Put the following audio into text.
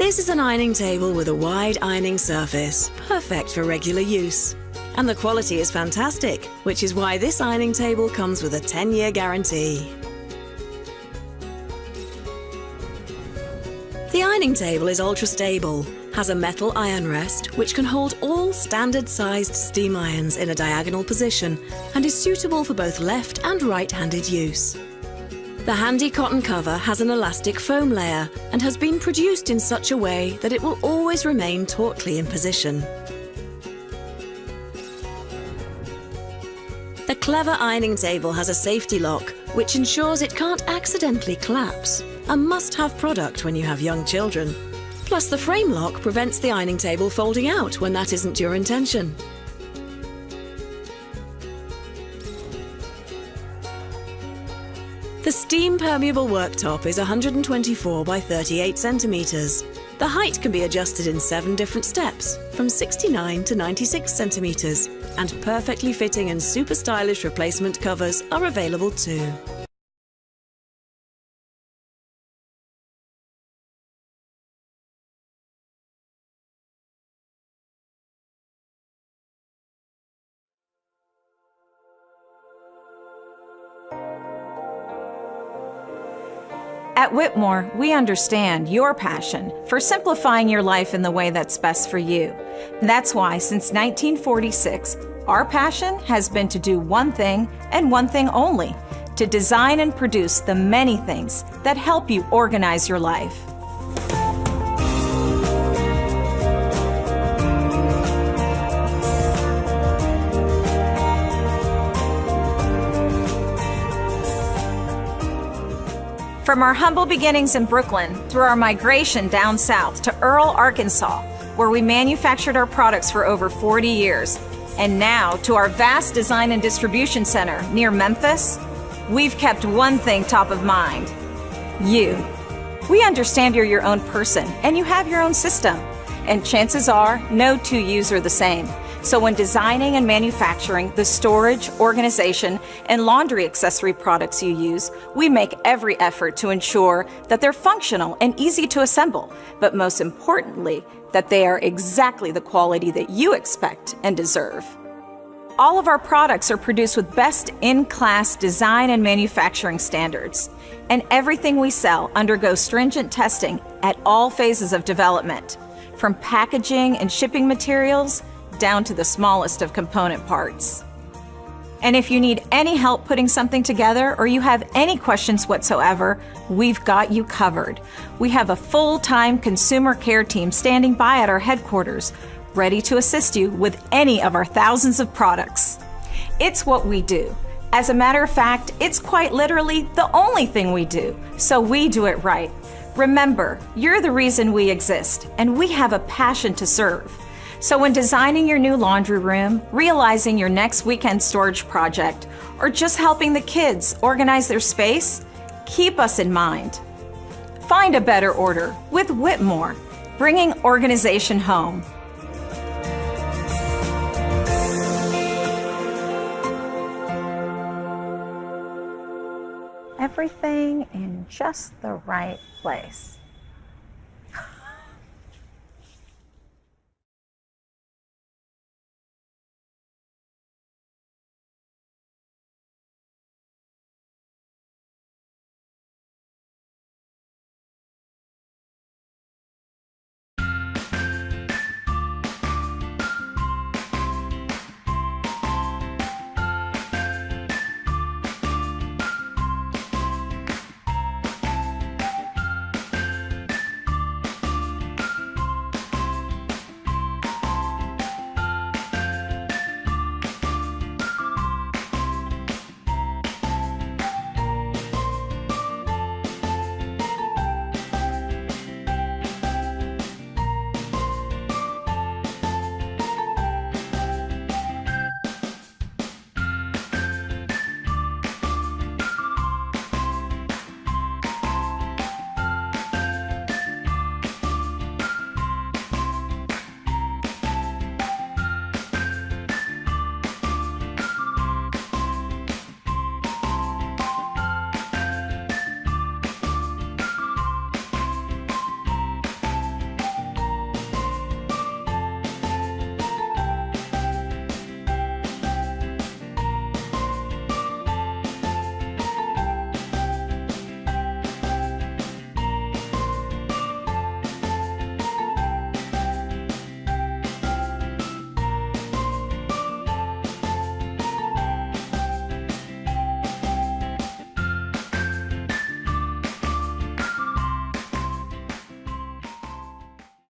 This is an ironing table with a wide ironing surface, perfect for regular use. And the quality is fantastic, which is why this ironing table comes with a 10-year guarantee. The ironing table is ultra-stable, has a metal iron rest which can hold all standard-sized steam irons in a diagonal position and is suitable for both left and right-handed use. The handy cotton cover has an elastic foam layer and has been produced in such a way that it will always remain tautly in position. The clever ironing table has a safety lock which ensures it can't accidentally collapse, a must-have product when you have young children. Plus, the frame lock prevents the ironing table folding out when that isn't your intention. The steam-permeable worktop is 124 by 38 centimetres. The height can be adjusted in 7 different steps, from 69 to 96 centimetres, and perfectly fitting and super stylish replacement covers are available too. At Whitmore, we understand your passion for simplifying your life in the way that's best for you. That's why, since 1946, our passion has been to do one thing and one thing only, to design and produce the many things that help you organize your life. From our humble beginnings in Brooklyn, through our migration down south to Earle, Arkansas, where we manufactured our products for over 40 years, and now to our vast design and distribution center near Memphis, we've kept one thing top of mind: you. We understand you're your own person and you have your own system, and chances are no two yous are the same. So when designing and manufacturing the storage, organization, and laundry accessory products you use, we make every effort to ensure that they're functional and easy to assemble, but most importantly, that they are exactly the quality that you expect and deserve. All of our products are produced with best-in-class design and manufacturing standards, and everything we sell undergoes stringent testing at all phases of development, from packaging and shipping materials down to the smallest of component parts. And if you need any help putting something together or you have any questions whatsoever, we've got you covered. We have a full-time consumer care team standing by at our headquarters, ready to assist you with any of our thousands of products. It's what we do. As a matter of fact, it's quite literally the only thing we do, so we do it right. Remember, you're the reason we exist, and we have a passion to serve. So when designing your new laundry room, realizing your next weekend storage project, or just helping the kids organize their space, keep us in mind. Find a better order with Whitmore, bringing organization home. Everything in just the right place.